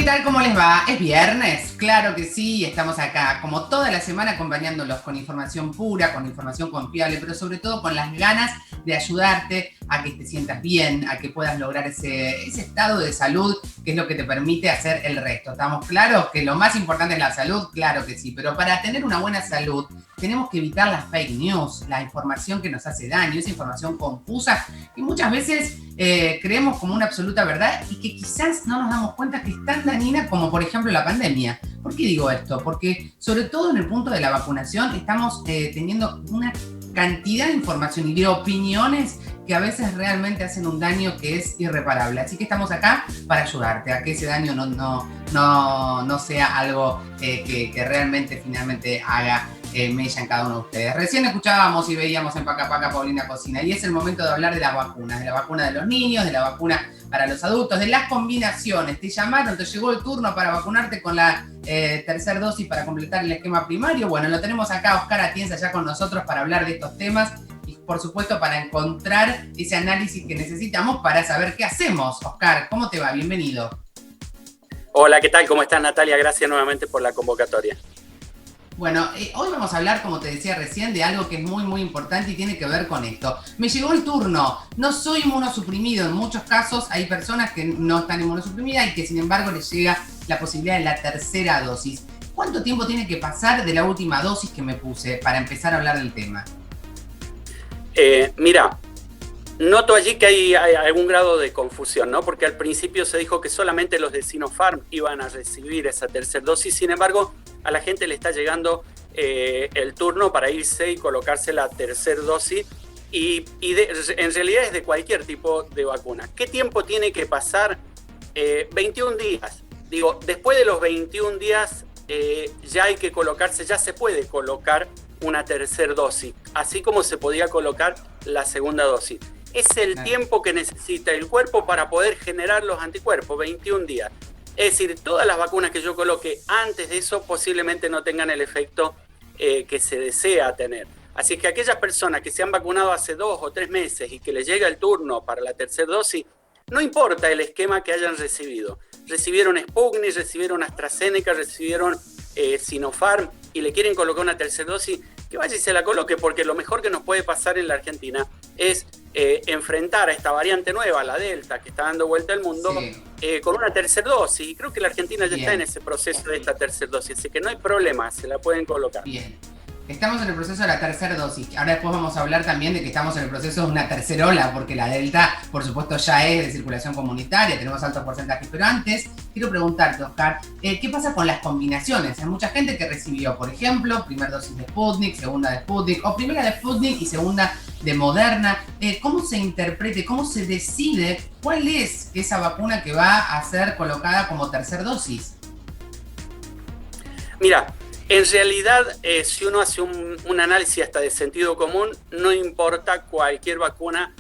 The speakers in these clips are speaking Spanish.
tal? ¿Cómo les va? ¿Es viernes? Claro que sí, estamos acá como toda la semana acompañándolos con información pura, con información confiable, pero sobre todo con las ganas de ayudarte a que te sientas bien, a que puedas lograr ese estado de salud que es lo que te permite hacer el resto. ¿Estamos claros? Que lo más importante es la salud, claro que sí, pero para tener una buena salud tenemos que evitar las fake news, la información que nos hace daño, esa información confusa que muchas veces creemos como una absoluta verdad y que quizás no nos damos cuenta que es tan dañina como por ejemplo la pandemia. ¿Por qué digo esto? Porque sobre todo en el punto de la vacunación estamos teniendo una cantidad de información y de opiniones que a veces realmente hacen un daño que es irreparable. Así que estamos acá para ayudarte a que ese daño no sea algo que realmente finalmente haga mella en cada uno de ustedes. Recién escuchábamos y veíamos en Paca Paca Paulina Cocina y es el momento de hablar de las vacunas, de la vacuna de los niños, de la vacuna para los adultos, de las combinaciones. Te llamaron, te llegó el turno para vacunarte con la tercera dosis para completar el esquema primario. Bueno, lo tenemos acá, Oscar Atienza, ya con nosotros para hablar de estos temas y por supuesto para encontrar ese análisis que necesitamos para saber qué hacemos. Oscar, ¿cómo te va? Bienvenido. Hola, ¿qué tal? ¿Cómo estás, Natalia? Gracias nuevamente por la convocatoria. Bueno, hoy vamos a hablar, como te decía recién, de algo que es muy, muy importante y tiene que ver con esto. Me llegó el turno, no soy inmunosuprimido. En muchos casos hay personas que no están inmunosuprimidas y que sin embargo les llega la posibilidad de la tercera dosis. ¿Cuánto tiempo tiene que pasar de la última dosis que me puse para empezar a hablar del tema? Mira, noto allí que hay algún grado de confusión, ¿no? Porque al principio se dijo que solamente los de Sinopharm iban a recibir esa tercera dosis, sin embargo, a la gente le está llegando el turno para irse y colocarse la tercera dosis y en realidad es de cualquier tipo de vacuna. ¿Qué tiempo tiene que pasar? 21 días. Digo, después de los 21 días ya hay que colocarse, ya se puede colocar una tercera dosis, así como se podía colocar la segunda dosis. Es el tiempo que necesita el cuerpo para poder generar los anticuerpos, 21 días. Es decir, todas las vacunas que yo coloque antes de eso posiblemente no tengan el efecto que se desea tener. Así que aquellas personas que se han vacunado hace 2 o 3 meses y que les llega el turno para la tercera dosis, no importa el esquema que hayan recibido. Recibieron Sputnik, recibieron AstraZeneca, recibieron Sinopharm y le quieren colocar una tercera dosis, que vaya y se la coloque, porque lo mejor que nos puede pasar en la Argentina es enfrentar a esta variante nueva, la Delta, que está dando vuelta al mundo, sí, con una tercera dosis. Y creo que la Argentina ya está en ese proceso de esta tercera dosis, así que no hay problema, se la pueden colocar. Bien. Estamos en el proceso de la tercera dosis. Ahora después vamos a hablar también de que estamos en el proceso de una tercera ola, porque la Delta, por supuesto, ya es de circulación comunitaria, tenemos altos porcentajes. Pero antes, quiero preguntarte, Oscar, ¿qué pasa con las combinaciones? Hay mucha gente que recibió, por ejemplo, primera dosis de Sputnik, segunda de Sputnik, o primera de Sputnik y segunda de Moderna. ¿Cómo se interprete, cómo se decide cuál es esa vacuna que va a ser colocada como tercera dosis? Mira, en realidad, si uno hace un análisis hasta de sentido común, no importa, cualquier vacuna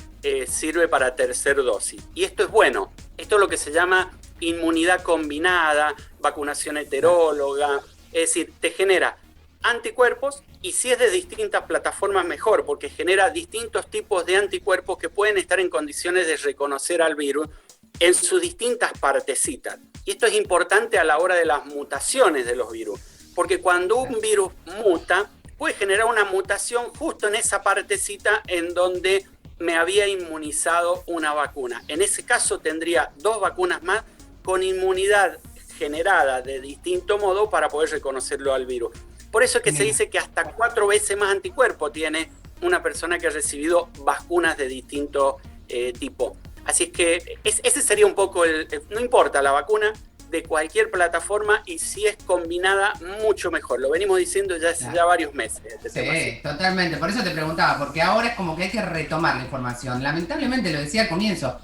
sirve para tercera dosis. Y esto es bueno. Esto es lo que se llama inmunidad combinada, vacunación heteróloga. Es decir, te genera anticuerpos y si es de distintas plataformas mejor, porque genera distintos tipos de anticuerpos que pueden estar en condiciones de reconocer al virus en sus distintas partecitas. Y esto es importante a la hora de las mutaciones de los virus. Porque cuando un virus muta, puede generar una mutación justo en esa partecita en donde me había inmunizado una vacuna. En ese caso tendría 2 vacunas más con inmunidad generada de distinto modo para poder reconocerlo al virus. Por eso es que se dice que hasta 4 veces más anticuerpo tiene una persona que ha recibido vacunas de distinto tipo. Así es que ese sería un poco no importa la vacuna, de cualquier plataforma, y si es combinada, mucho mejor. Lo venimos diciendo ya hace varios meses. Sí, totalmente. Por eso te preguntaba, porque ahora es como que hay que retomar la información. Lamentablemente, lo decía al comienzo,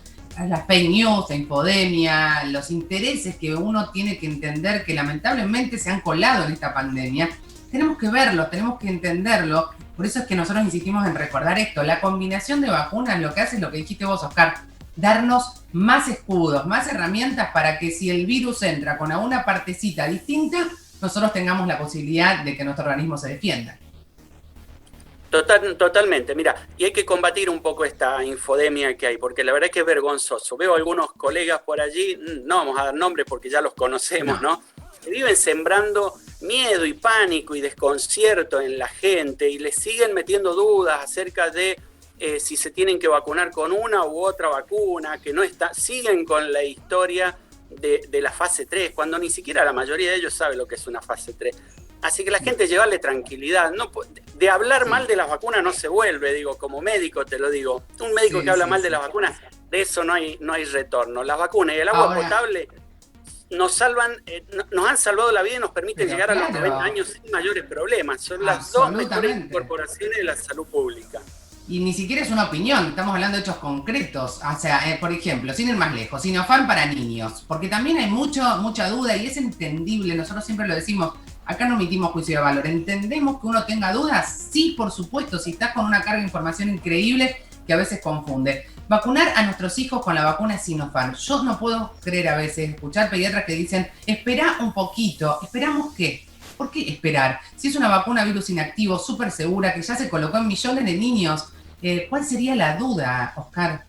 las fake news, la infodemia, los intereses que uno tiene que entender que lamentablemente se han colado en esta pandemia, tenemos que verlos, tenemos que entenderlo. Por eso es que nosotros insistimos en recordar esto. La combinación de vacunas lo que hace es lo que dijiste vos, Oscar, darnos más escudos, más herramientas para que si el virus entra con alguna partecita distinta, nosotros tengamos la posibilidad de que nuestro organismo se defienda. Totalmente, mira, y hay que combatir un poco esta infodemia que hay, porque la verdad es que es vergonzoso. Veo algunos colegas por allí, no vamos a dar nombres porque ya los conocemos, ¿no? Que viven sembrando miedo y pánico y desconcierto en la gente y les siguen metiendo dudas acerca de si se tienen que vacunar con una u otra vacuna, que no está, siguen con la historia de la fase 3, cuando ni siquiera la mayoría de ellos sabe lo que es una fase 3. Así que la gente llevarle tranquilidad. No, de hablar mal de las vacunas no se vuelve, digo, como médico te lo digo. Un médico que habla mal de las vacunas, de eso no hay retorno. Las vacunas y el agua potable nos salvan, nos han salvado la vida y nos permiten llegar a los 90 años sin mayores problemas. Son las dos mejores corporaciones de la salud pública. Y ni siquiera es una opinión, estamos hablando de hechos concretos. O sea, por ejemplo, sin ir más lejos, Sinopharm para niños, porque también hay mucha duda y es entendible, nosotros siempre lo decimos, acá no emitimos juicio de valor, entendemos que uno tenga dudas, sí, por supuesto, si estás con una carga de información increíble que a veces confunde. Vacunar a nuestros hijos con la vacuna Sinopharm, yo no puedo creer a veces, escuchar pediatras que dicen, espera un poquito, ¿esperamos qué? ¿Por qué esperar? Si es una vacuna virus inactivo, súper segura, que ya se colocó en millones de niños, ¿cuál sería la duda, Oscar?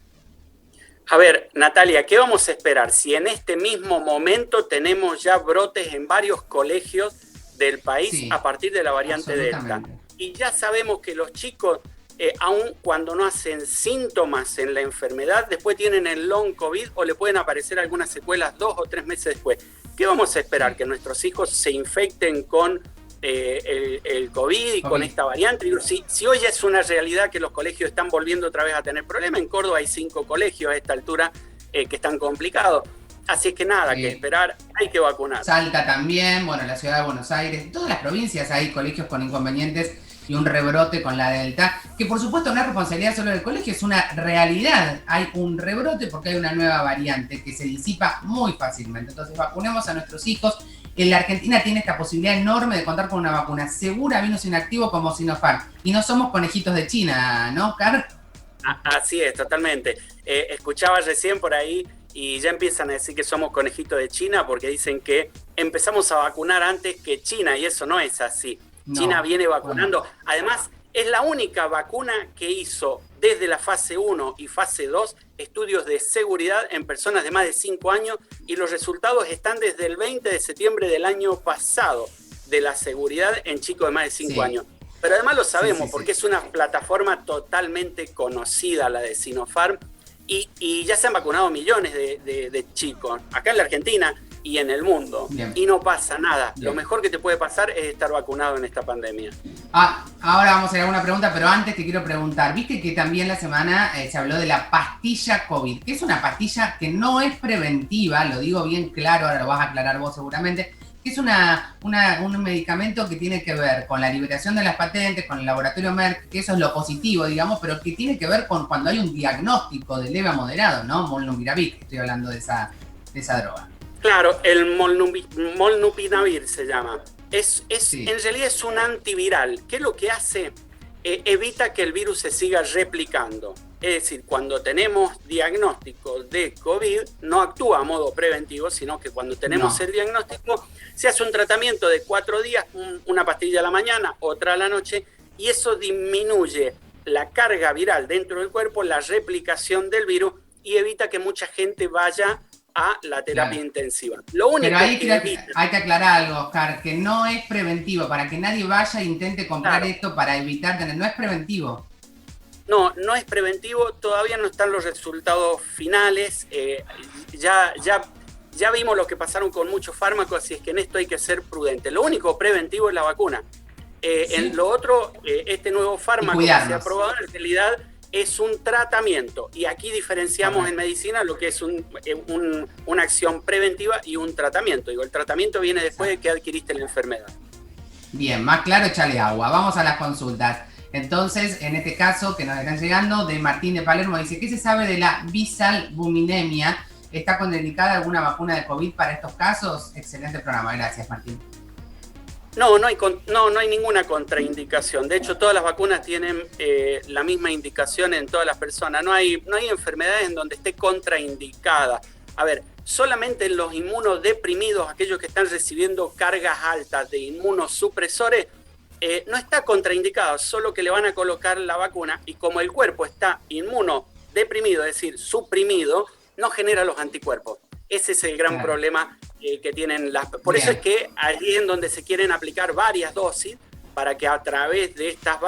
A ver, Natalia, ¿qué vamos a esperar? Si en este mismo momento tenemos ya brotes en varios colegios del país a partir de la variante Delta. Y ya sabemos que los chicos, aun cuando no hacen síntomas en la enfermedad, después tienen el long COVID o le pueden aparecer algunas secuelas 2 o 3 meses después. ¿Qué vamos a esperar? ¿Que nuestros hijos se infecten con el COVID y con esta variante? Si hoy es una realidad que los colegios están volviendo otra vez a tener problemas, en Córdoba hay 5 colegios a esta altura que están complicados. Así es que nada, que esperar, hay que vacunar. Salta también, bueno, la ciudad de Buenos Aires, todas las provincias hay colegios con inconvenientes y un rebrote con la Delta, que por supuesto no es responsabilidad solo del colegio, es una realidad. Hay un rebrote porque hay una nueva variante que se disipa muy fácilmente. Entonces vacunemos a nuestros hijos. En la Argentina tiene esta posibilidad enorme de contar con una vacuna segura, virus inactivo como Sinopharm. Y no somos conejitos de China, ¿no, Oscar? Así es, totalmente. Escuchaba recién por ahí y ya empiezan a decir que somos conejitos de China porque dicen que empezamos a vacunar antes que China y eso no es así. No, China viene vacunando. Bueno. Además, es la única vacuna que hizo desde la fase 1 y fase 2 estudios de seguridad en personas de más de 5 años y los resultados están desde el 20 de septiembre del año pasado de la seguridad en chicos de más de 5 años. Pero además lo sabemos porque es una plataforma totalmente conocida la de Sinopharm y ya se han vacunado millones de chicos acá en la Argentina y en el mundo. Bien. Y no pasa nada. Bien. Lo mejor que te puede pasar es estar vacunado en esta pandemia. Ahora vamos a hacer alguna pregunta, pero antes te quiero preguntar, viste que también la semana se habló de la pastilla COVID, que es una pastilla que no es preventiva, lo digo bien claro, ahora lo vas a aclarar vos seguramente, que es un medicamento que tiene que ver con la liberación de las patentes, con el laboratorio Merck, que eso es lo positivo, digamos, pero que tiene que ver con cuando hay un diagnóstico de leve a moderado, ¿no? Molnupiravir, estoy hablando de esa droga. Claro, el molnupiravir se llama. En realidad es un antiviral. ¿Qué es lo que hace? Evita que el virus se siga replicando. Es decir, cuando tenemos diagnóstico de COVID, no actúa a modo preventivo, sino que cuando tenemos el diagnóstico, se hace un tratamiento de 4 días, una pastilla a la mañana, otra a la noche, y eso disminuye la carga viral dentro del cuerpo, la replicación del virus, y evita que mucha gente vaya a la terapia intensiva. Lo único pero ahí hay que aclarar algo, Oscar, que no es preventivo, para que nadie vaya e intente comprar esto para evitar tener, no es preventivo. No es preventivo, todavía no están los resultados finales, ya vimos lo que pasaron con muchos fármacos, así es que en esto hay que ser prudente. Lo único preventivo es la vacuna. En lo otro, este nuevo fármaco que se ha aprobado en realidad es un tratamiento, y aquí diferenciamos en medicina lo que es una acción preventiva y un tratamiento. Digo, el tratamiento viene después de que adquiriste la enfermedad. Bien, más claro, échale agua. Vamos a las consultas. Entonces, en este caso que nos están llegando, de Martín de Palermo, dice, ¿qué se sabe de la bisalbuminemia? ¿Está contraindicada alguna vacuna de COVID para estos casos? Excelente programa, gracias, Martín. No hay ninguna contraindicación. De hecho, todas las vacunas tienen la misma indicación en todas las personas. No hay enfermedades en donde esté contraindicada. A ver, solamente en los inmunodeprimidos, aquellos que están recibiendo cargas altas de inmunosupresores, no está contraindicado, solo que le van a colocar la vacuna y como el cuerpo está inmunodeprimido, es decir, suprimido, no genera los anticuerpos. Ese es el gran problema que tienen las... Por eso es que allí es donde se quieren aplicar varias dosis para que a través de estas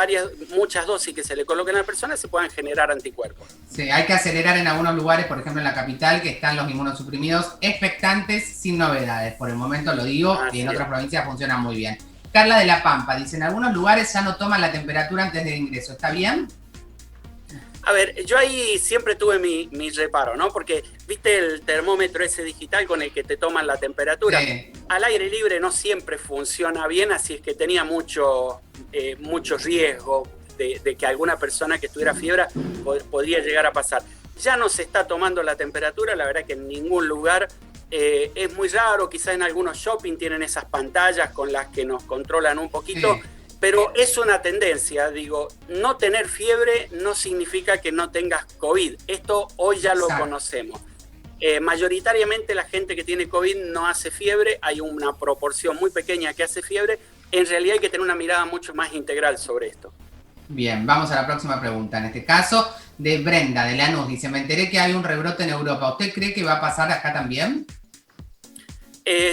muchas dosis que se le coloquen a la persona se puedan generar anticuerpos. Sí, hay que acelerar en algunos lugares, por ejemplo en la capital, que están los inmunosuprimidos expectantes sin novedades. Por el momento lo digo, y en otras provincias funciona muy bien. Carla de la Pampa dice, en algunos lugares ya no toman la temperatura antes del ingreso, ¿está bien? A ver, yo ahí siempre tuve mi reparo, ¿no? Porque, ¿viste el termómetro ese digital con el que te toman la temperatura? Sí. Al aire libre no siempre funciona bien, así es que tenía mucho riesgo de que alguna persona que estuviera fiebre podría llegar a pasar. Ya no se está tomando la temperatura, la verdad que en ningún lugar. Es muy raro, quizás en algunos shopping tienen esas pantallas con las que nos controlan un poquito, sí. Pero es una tendencia, digo, no tener fiebre no significa que no tengas COVID. Esto hoy ya lo conocemos. Mayoritariamente la gente que tiene COVID no hace fiebre, hay una proporción muy pequeña que hace fiebre. En realidad hay que tener una mirada mucho más integral sobre esto. Bien, vamos a la próxima pregunta. En este caso, de Brenda, de Lanús, dice, me enteré que hay un rebrote en Europa. ¿Usted cree que va a pasar acá también?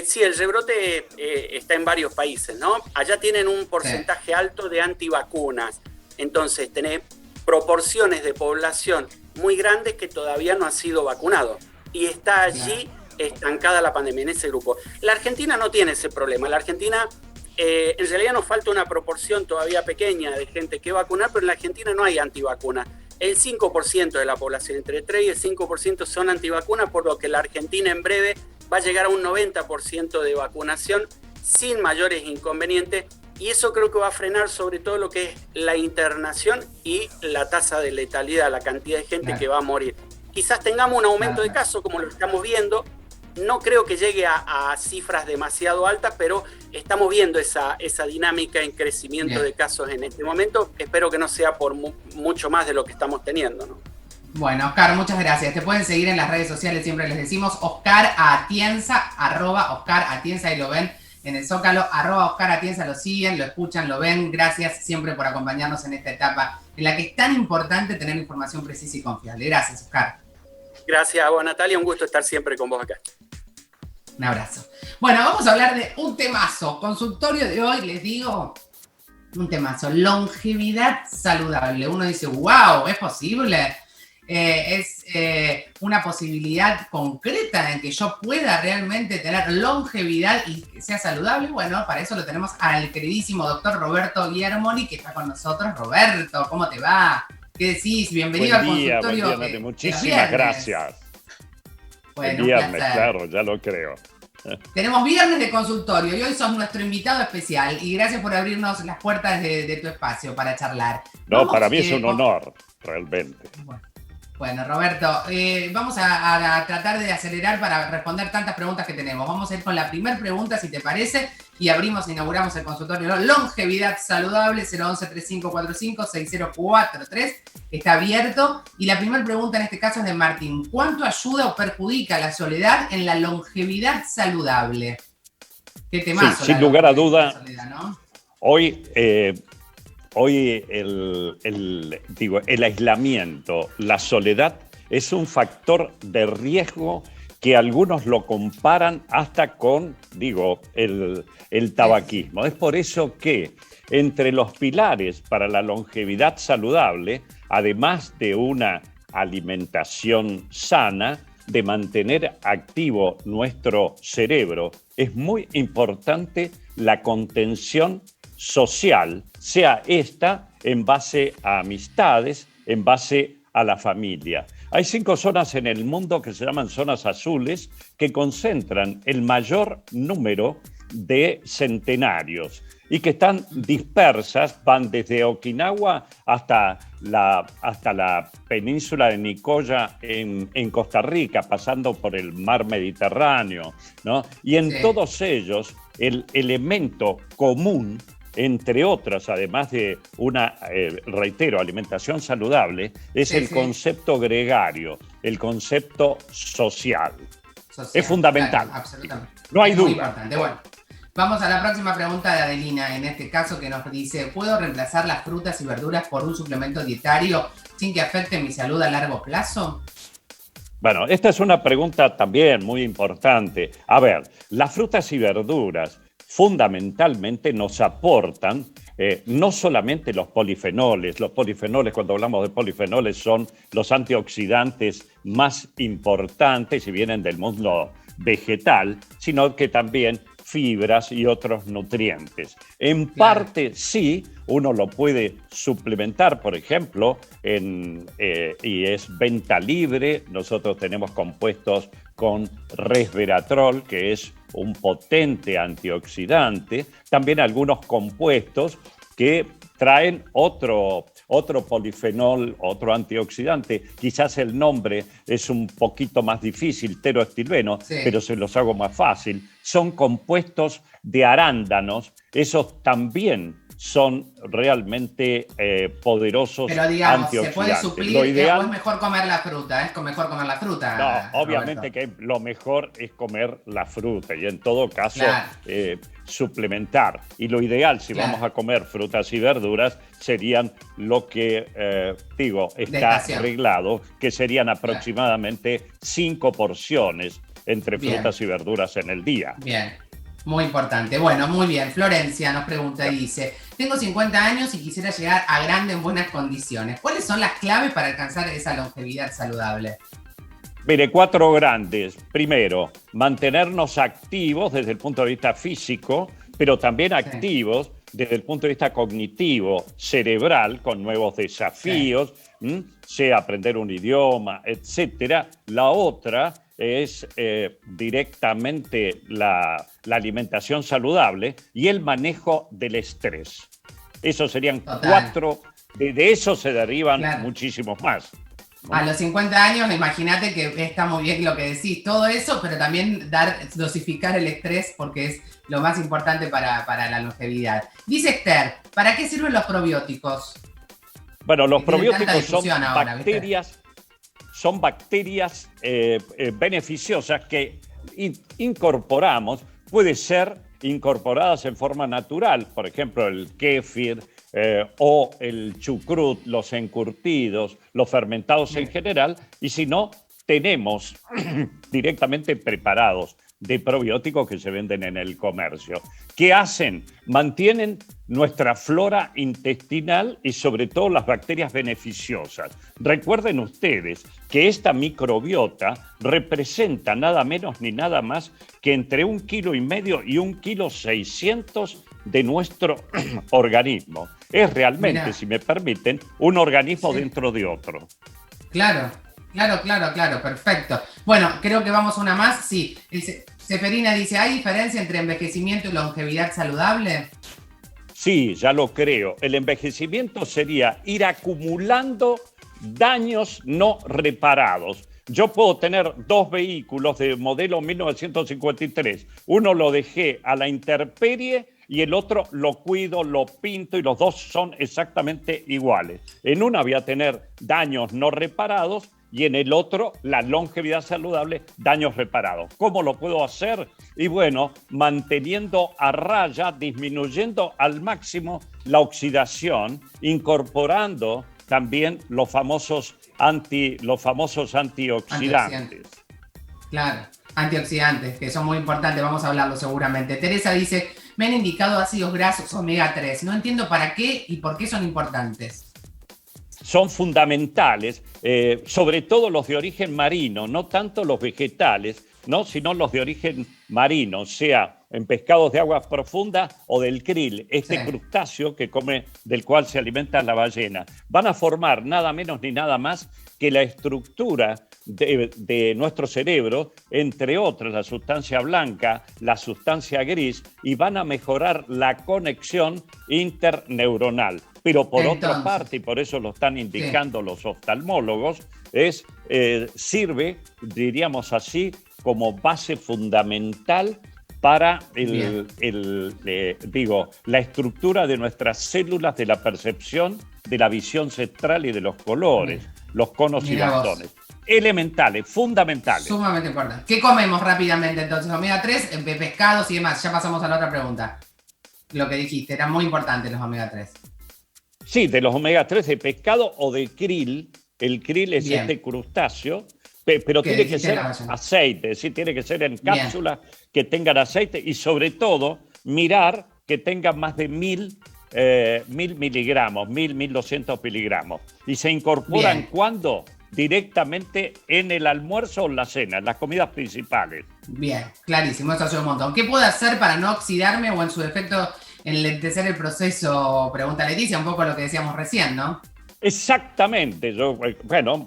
Sí, el rebrote está en varios países, ¿no? Allá tienen un porcentaje alto de antivacunas. Entonces, tenés proporciones de población muy grandes que todavía no han sido vacunados. Y está allí estancada la pandemia, en ese grupo. La Argentina no tiene ese problema. La Argentina, en realidad nos falta una proporción todavía pequeña de gente que vacunar, pero en la Argentina no hay antivacunas. El 5% de la población, entre 3 y el 5% son antivacunas, por lo que la Argentina en breve va a llegar a un 90% de vacunación sin mayores inconvenientes, y eso creo que va a frenar sobre todo lo que es la internación y la tasa de letalidad, la cantidad de gente que va a morir. Quizás tengamos un aumento de casos como lo estamos viendo, no creo que llegue a cifras demasiado altas, pero estamos viendo esa dinámica en crecimiento de casos en este momento. Espero que no sea por mucho más de lo que estamos teniendo, ¿no? Bueno, Oscar, muchas gracias. Te pueden seguir en las redes sociales, siempre les decimos Oscar Atienza, @Oscar Atienza, y lo ven en el Zócalo, @Oscar Atienza, lo siguen, lo escuchan, lo ven. Gracias siempre por acompañarnos en esta etapa en la que es tan importante tener información precisa y confiable. Gracias, Oscar. Gracias a vos, Natalia, un gusto estar siempre con vos acá. Un abrazo. Bueno, vamos a hablar de un temazo. Consultorio de hoy, les digo, un temazo. Longevidad saludable. Uno dice, wow, ¿es posible? Es una posibilidad concreta en que yo pueda realmente tener longevidad y que sea saludable. Bueno, para eso lo tenemos al queridísimo doctor Roberto Guillermoli, que está con nosotros. Roberto, ¿cómo te va? ¿Qué decís? Bienvenido al consultorio. Buen día, muchísimas gracias. Bueno, el viernes, claro, ya lo creo. Tenemos viernes de consultorio y hoy sos nuestro invitado especial y gracias por abrirnos las puertas de tu espacio para charlar. No, para mí es un honor, realmente. Bueno, Roberto, vamos a tratar de acelerar para responder tantas preguntas que tenemos. Vamos a ir con la primera pregunta, si te parece, y inauguramos el consultorio, ¿no? Longevidad saludable, 011-3545-6043, está abierto. Y la primera pregunta en este caso es de Martín. ¿Cuánto ayuda o perjudica la soledad en la longevidad saludable? Qué temazo. Sí, sin lugar a duda, soledad, ¿no? Hoy el aislamiento, la soledad, es un factor de riesgo que algunos lo comparan hasta con, el tabaquismo. Es por eso que entre los pilares para la longevidad saludable, además de una alimentación sana, de mantener activo nuestro cerebro, es muy importante la contención social, sea esta en base a amistades, en base a la familia. Hay 5 zonas en el mundo que se llaman zonas azules que concentran el mayor número de centenarios y que están dispersas, van desde Okinawa hasta la península de Nicoya en Costa Rica, pasando por el mar Mediterráneo, ¿no? Y en todos ellos el elemento común, entre otras, además de una, alimentación saludable, es el concepto gregario, el concepto social. Es fundamental. Claro, absolutamente. No hay duda. Muy importante. Bueno, Vamos a la próxima pregunta de Adelina, en este caso, que nos dice: ¿puedo reemplazar las frutas y verduras por un suplemento dietario sin que afecte mi salud a largo plazo? Bueno, esta es una pregunta también muy importante. A ver, las frutas y verduras fundamentalmente nos aportan no solamente los polifenoles, cuando hablamos de polifenoles, son los antioxidantes más importantes y vienen del mundo vegetal, sino que también fibras y otros nutrientes. En parte sí, uno lo puede suplementar, por ejemplo, y es venta libre. Nosotros tenemos compuestos con resveratrol, que es un potente antioxidante, también algunos compuestos que traen otro polifenol, otro antioxidante. Quizás el nombre es un poquito más difícil, teroestilbeno, sí, pero se los hago más fácil. Son compuestos de arándanos, esos también son realmente poderosos. Pero digamos, se puede suplir, lo ideal, es mejor comer la fruta, es mejor comer la fruta. No, obviamente que lo mejor es comer la fruta y en todo caso claro, suplementar. Y lo ideal, si claro, vamos a comer frutas y verduras, serían lo que, está arreglado, que serían aproximadamente claro, 5 porciones entre frutas y verduras en el día. Bien. Muy importante. Bueno, muy bien. Florencia nos pregunta y dice: tengo 50 años y quisiera llegar a grande en buenas condiciones. ¿Cuáles son las claves para alcanzar esa longevidad saludable? Mire, 4 grandes. Primero, mantenernos activos desde el punto de vista físico, pero también activos desde el punto de vista cognitivo, cerebral, con nuevos desafíos, sea aprender un idioma, etcétera. La otra es directamente la alimentación saludable y el manejo del estrés. Esos serían 4, de eso se derivan muchísimos más, ¿no? A los 50 años, imagínate que está muy bien lo que decís, todo eso, pero también dosificar el estrés, porque es lo más importante para la longevidad. Dice Esther: ¿para qué sirven los probióticos? Bueno, los probióticos son bacterias. ¿Viste? Son bacterias beneficiosas que incorporamos, puede ser incorporadas en forma natural, por ejemplo el kéfir o el chucrut, los encurtidos, los fermentados en general, y si no, tenemos directamente preparados de probióticos que se venden en el comercio. ¿Qué hacen? Mantienen nuestra flora intestinal y sobre todo las bacterias beneficiosas. Recuerden ustedes que esta microbiota representa nada menos ni nada más que entre 1,5 kilos y 1,6 kilos de nuestro organismo. Es realmente, si me permiten, un organismo dentro de otro. Claro, perfecto. Bueno, creo que vamos una más. Sí, Seferina dice: ¿hay diferencia entre envejecimiento y longevidad saludable? Sí, ya lo creo. El envejecimiento sería ir acumulando daños no reparados. Yo puedo tener 2 vehículos de modelo 1953. Uno lo dejé a la intemperie y el otro lo cuido, lo pinto y los dos son exactamente iguales. En uno voy a tener daños no reparados y en el otro, la longevidad saludable, daños reparados. ¿Cómo lo puedo hacer? Y bueno, manteniendo a raya, disminuyendo al máximo la oxidación, incorporando también los famosos antioxidantes. Claro, antioxidantes, que son muy importantes, vamos a hablarlo seguramente. Teresa dice: me han indicado ácidos grasos omega 3. No entiendo para qué y por qué son importantes. Son fundamentales, sobre todo los de origen marino, no tanto los vegetales, ¿no? Sino los de origen marino, sea en pescados de aguas profundas o del krill, crustáceo del cual se alimenta la ballena. Van a formar nada menos ni nada más que la estructura de nuestro cerebro, entre otras la sustancia blanca, la sustancia gris, y van a mejorar la conexión interneuronal. Pero por otra parte, y por eso lo están indicando los oftalmólogos, sirve, diríamos así, como base fundamental para la estructura de nuestras células de la percepción, de la visión central y de los colores, los conos y bastones. elementales, fundamentales. Sumamente importante. ¿Qué comemos rápidamente entonces? Omega 3, pescados y demás. Ya pasamos a la otra pregunta. Lo que dijiste, era muy importante los omega 3. Sí, de los omega 3 de pescado o de krill. El krill es Bien. este crustáceo, pero tiene que ser aceite, ¿sí? Tiene que ser en cápsulas que tengan aceite y sobre todo mirar que tengan más de 1000 miligramos, 1200 miligramos. Y se incorporan ¿cuándo? Directamente en el almuerzo o en la cena, en las comidas principales. Bien, clarísimo, eso ayuda un montón. ¿Qué puedo hacer para no oxidarme o en su defecto enlentecer el proceso? Pregunta Leticia, un poco lo que decíamos recién, ¿no? Exactamente,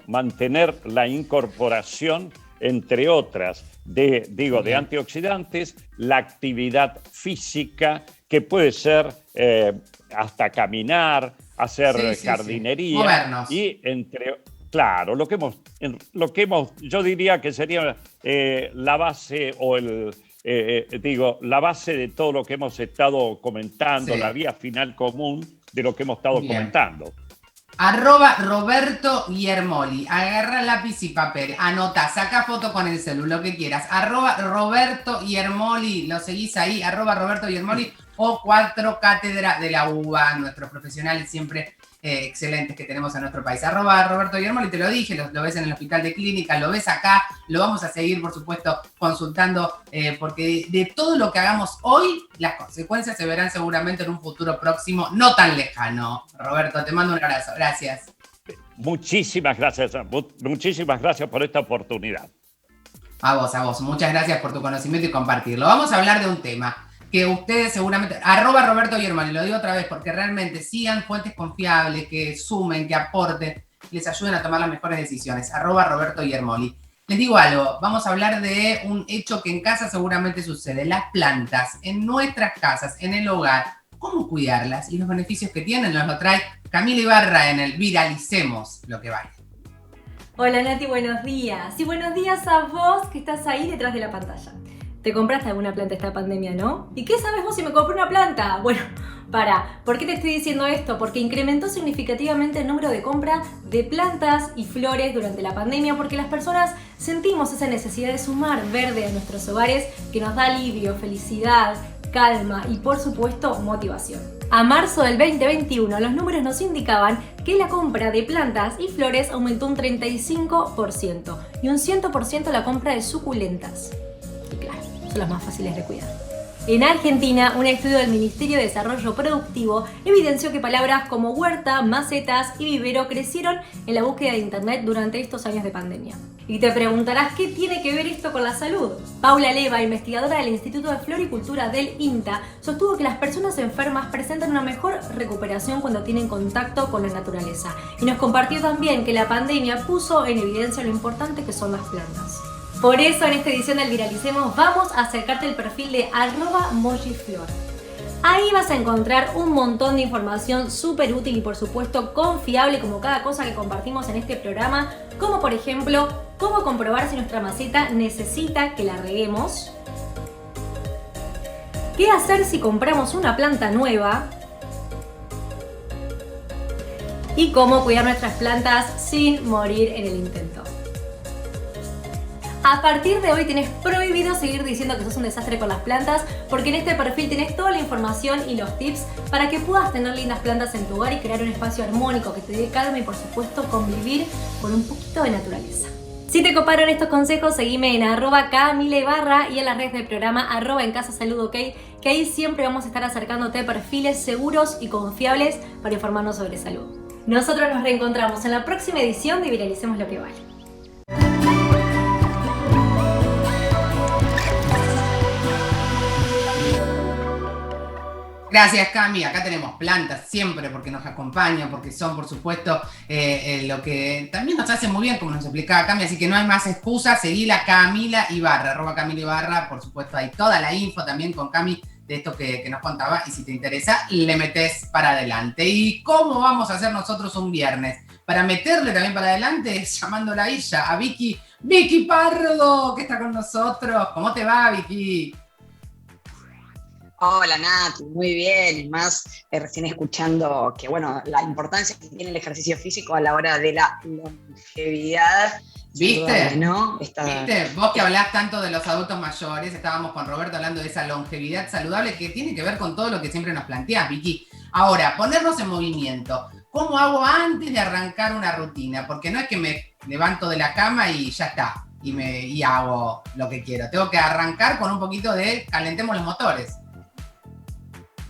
mantener la incorporación, entre otras, de antioxidantes, la actividad física, que puede ser hasta caminar, hacer jardinería. Movernos. Y claro, lo que hemos, yo diría que sería la base o la base de todo lo que hemos estado comentando, la vía final común de lo que hemos estado comentando. @Roberto Iermoli, agarra lápiz y papel, anota, saca foto con el celular, lo que quieras. @Roberto Iermoli, lo seguís ahí, @Roberto Iermoli o 4 Cátedra de la UBA, nuestros profesionales siempre excelentes que tenemos en nuestro país. @Roberto Iermoli, te lo dije, lo ves en el Hospital de Clínica, lo ves acá, lo vamos a seguir, por supuesto, consultando, porque de todo lo que hagamos hoy, las consecuencias se verán seguramente en un futuro próximo, no tan lejano. Roberto, te mando un abrazo. Gracias. Muchísimas gracias por esta oportunidad. A vos. Muchas gracias por tu conocimiento y compartirlo. Vamos a hablar de un tema que ustedes seguramente, @Roberto Iermoli, lo digo otra vez porque realmente sigan fuentes confiables, que sumen, que aporten, les ayuden a tomar las mejores decisiones. @Roberto Iermoli. Les digo algo, vamos a hablar de un hecho que en casa seguramente sucede, las plantas, en nuestras casas, en el hogar, cómo cuidarlas y los beneficios que tienen, nos lo trae Camila Ibarra en el Viralicemos lo que vale. Hola Nati, buenos días. Y buenos días a vos que estás ahí detrás de la pantalla. ¿Te compraste alguna planta esta pandemia, no? ¿Y qué sabes vos si me compré una planta? Bueno, ¿por qué te estoy diciendo esto? Porque incrementó significativamente el número de compra de plantas y flores durante la pandemia porque las personas sentimos esa necesidad de sumar verde a nuestros hogares que nos da alivio, felicidad, calma y por supuesto motivación. A marzo del 2021 los números nos indicaban que la compra de plantas y flores aumentó un 35% y un 100% la compra de suculentas. Y claro, son las más fáciles de cuidar. En Argentina, un estudio del Ministerio de Desarrollo Productivo evidenció que palabras como huerta, macetas y vivero crecieron en la búsqueda de internet durante estos años de pandemia. Y te preguntarás, ¿qué tiene que ver esto con la salud? Paula Leva, investigadora del Instituto de Floricultura del INTA, sostuvo que las personas enfermas presentan una mejor recuperación cuando tienen contacto con la naturaleza. Y nos compartió también que la pandemia puso en evidencia lo importante que son las plantas. Por eso en esta edición del Viralicemos vamos a acercarte el perfil de @mojiflor. Ahí vas a encontrar un montón de información súper útil y por supuesto confiable como cada cosa que compartimos en este programa, como por ejemplo, cómo comprobar si nuestra maceta necesita que la reguemos, qué hacer si compramos una planta nueva y cómo cuidar nuestras plantas sin morir en el intento. A partir de hoy tenés prohibido seguir diciendo que sos un desastre con las plantas porque en este perfil tenés toda la información y los tips para que puedas tener lindas plantas en tu hogar y crear un espacio armónico que te dé calma y por supuesto convivir con un poquito de naturaleza. Si te coparon estos consejos, seguime en @Camila y en las redes del programa @encasasaludok, que ahí siempre vamos a estar acercándote perfiles seguros y confiables para informarnos sobre salud. Nosotros nos reencontramos en la próxima edición de Viralicemos lo que vale. Gracias, Cami. Acá tenemos plantas siempre porque nos acompañan, porque son, por supuesto, lo que también nos hace muy bien, como nos explicaba Cami, así que no hay más excusas. Seguila Camila Ibarra, @Camila Ibarra, por supuesto, hay toda la info también con Cami de esto que nos contaba y si te interesa, le metés para adelante. ¿Y cómo vamos a hacer nosotros un viernes? Para meterle también para adelante, llamándola a ella, a Vicky Pardo, que está con nosotros. ¿Cómo te va, Vicky? Hola Nati, muy bien, y más recién escuchando que bueno, la importancia que tiene el ejercicio físico a la hora de la longevidad ¿Viste? ¿no? ¿Viste? Vos que hablás tanto de los adultos mayores, estábamos con Roberto hablando de esa longevidad saludable que tiene que ver con todo lo que siempre nos planteás, Vicky. Ahora, ponernos en movimiento. ¿Cómo hago antes de arrancar una rutina? Porque no es que me levanto de la cama y ya está, y hago lo que quiero. Tengo que arrancar con un poquito de calentemos los motores.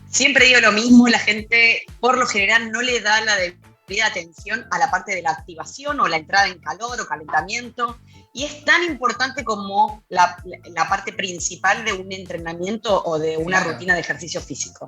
Siempre digo lo mismo, la gente por lo general no le da la debida atención a la parte de la activación o la entrada en calor o calentamiento, y es tan importante como la parte principal de un entrenamiento o de una rutina de ejercicio físico.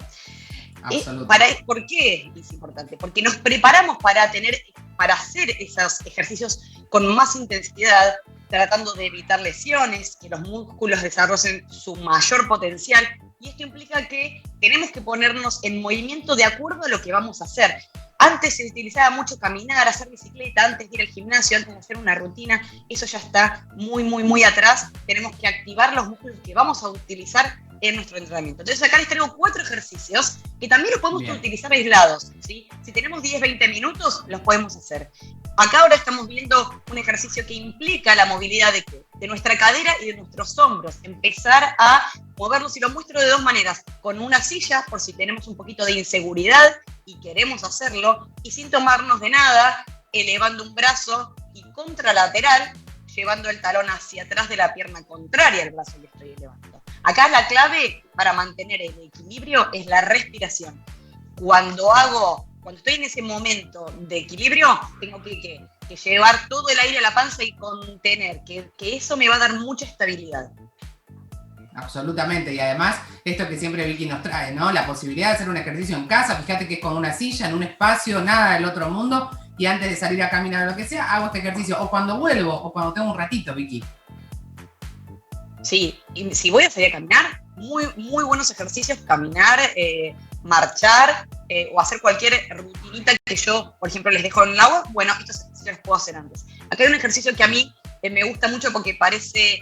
¿Por qué es importante? Porque nos preparamos para hacer esos ejercicios con más intensidad, tratando de evitar lesiones, que los músculos desarrollen su mayor potencial, y esto implica que tenemos que ponernos en movimiento de acuerdo a lo que vamos a hacer. Antes se utilizaba mucho caminar, hacer bicicleta, antes de ir al gimnasio, antes de hacer una rutina. Eso ya está muy, muy, muy atrás. Tenemos que activar los músculos que vamos a utilizar en nuestro entrenamiento. Entonces acá les traigo 4 ejercicios que también los podemos utilizar aislados, ¿sí? Si tenemos 10, 20 minutos, los podemos hacer. Acá ahora estamos viendo un ejercicio que implica la movilidad de nuestra cadera y de nuestros hombros. Empezar a moverlos, y lo muestro de 2 maneras. Con una silla, por si tenemos un poquito de inseguridad y queremos hacerlo, y sin tomarnos de nada, elevando un brazo y contralateral, llevando el talón hacia atrás de la pierna contraria al brazo que estoy elevando. Acá la clave para mantener el equilibrio es la respiración. Cuando estoy en ese momento de equilibrio, tengo que llevar todo el aire a la panza y contener, que eso me va a dar mucha estabilidad. Absolutamente, y además esto que siempre Vicky nos trae, ¿no? La posibilidad de hacer un ejercicio en casa, fíjate que es con una silla, en un espacio, nada del otro mundo, y antes de salir a caminar o lo que sea, hago este ejercicio, o cuando vuelvo, o cuando tengo un ratito, Vicky. Sí, y si voy a salir a caminar, muy, muy buenos ejercicios, caminar, marchar, o hacer cualquier rutinita que yo, por ejemplo, les dejo en el agua. Bueno, estos ejercicios los puedo hacer antes. Acá hay un ejercicio que a mí me gusta mucho porque parece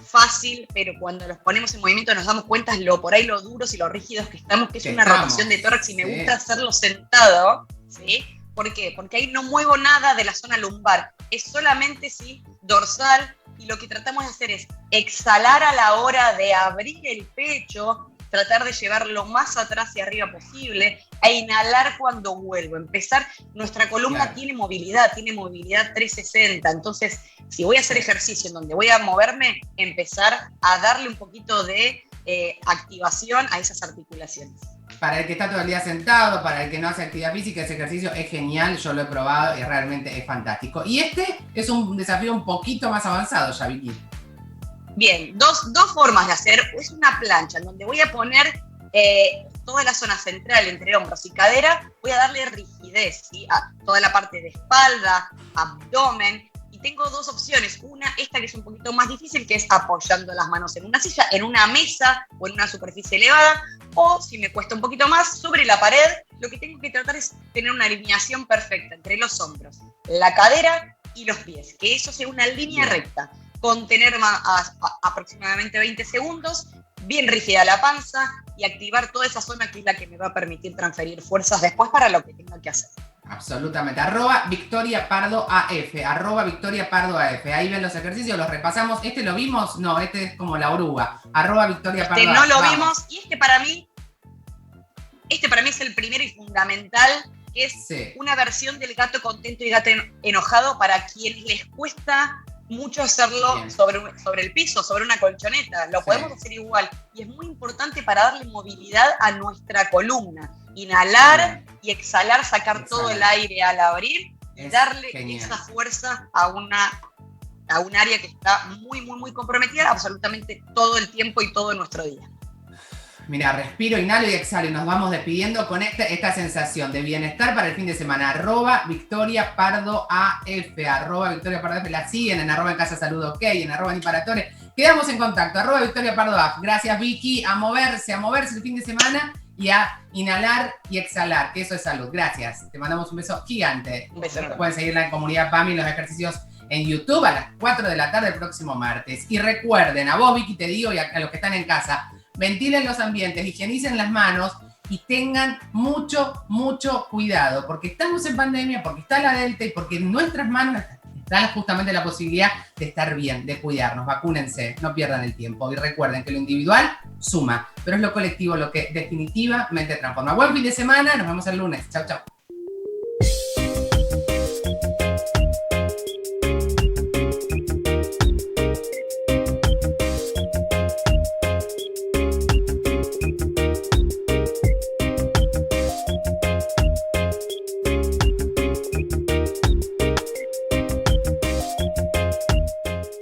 fácil, pero cuando los ponemos en movimiento nos damos cuenta por ahí lo duros y lo rígidos que estamos, que es una rotación de tórax, y me gusta hacerlo sentado, ¿sí? ¿Por qué? Porque ahí no muevo nada de la zona lumbar, es solamente dorsal, y lo que tratamos de hacer es exhalar a la hora de abrir el pecho, tratar de llevarlo más atrás y arriba posible, e inhalar cuando vuelvo. Nuestra columna tiene movilidad 360, entonces si voy a hacer ejercicio en donde voy a moverme, empezar a darle un poquito de activación a esas articulaciones. Para el que está todo el día sentado, para el que no hace actividad física, ese ejercicio es genial, yo lo he probado y realmente es fantástico. Y este es un desafío un poquito más avanzado ya, Vicky. Bien, dos formas de hacer. Es una plancha en donde voy a poner toda la zona central entre hombros y cadera, voy a darle rigidez, ¿sí? A toda la parte de espalda, abdomen. Y tengo 2 opciones. Una, esta que es un poquito más difícil, que es apoyando las manos en una silla, en una mesa o en una superficie elevada, o si me cuesta un poquito más, sobre la pared. Lo que tengo que tratar es tener una alineación perfecta entre los hombros, la cadera y los pies, que eso sea una línea recta, contener aproximadamente 20 segundos, bien rígida la panza, y activar toda esa zona que es la que me va a permitir transferir fuerzas después para lo que tenga que hacer. Absolutamente. @Victoria Pardo AF. @Victoria Pardo AF. Ahí ven los ejercicios, los repasamos. ¿Este lo vimos? No, este es como la oruga. @Victoria Pardo AF. No lo vimos, y este para mí es el primero y fundamental, que es una versión del gato contento y gato enojado para quienes les cuesta mucho hacerlo sobre el piso, sobre una colchoneta. Lo podemos hacer igual, y es muy importante para darle movilidad a nuestra columna. Inhalar y exhalar, sacar todo el aire al abrir, y darle esa fuerza a un área que está muy, muy, muy comprometida absolutamente todo el tiempo y todo nuestro día. Mira, respiro, inhalo y exhalo, y nos vamos despidiendo con esta sensación de bienestar para el fin de semana. @Victoria Pardo AF. @Victoria Pardo AF. La siguen en @En Casa Salud OK, en @Niparatore. Quedamos en contacto. @Victoria Pardo AF. Gracias, Vicky. A moverse el fin de semana, y a inhalar y exhalar, que eso es salud. Gracias. Te mandamos un beso gigante. Un beso. Pueden seguirla en Comunidad PAMI, los ejercicios en YouTube a las 4 de la tarde el próximo martes. Y recuerden, a vos, Vicky, te digo, y a los que están en casa, ventilen los ambientes, higienicen las manos y tengan mucho, mucho cuidado, porque estamos en pandemia, porque está la Delta y porque en nuestras manos dan justamente la posibilidad de estar bien, de cuidarnos. Vacúnense, no pierdan el tiempo. Y recuerden que lo individual suma, pero es lo colectivo lo que definitivamente transforma. Buen fin de semana, nos vemos el lunes. Chau, chau.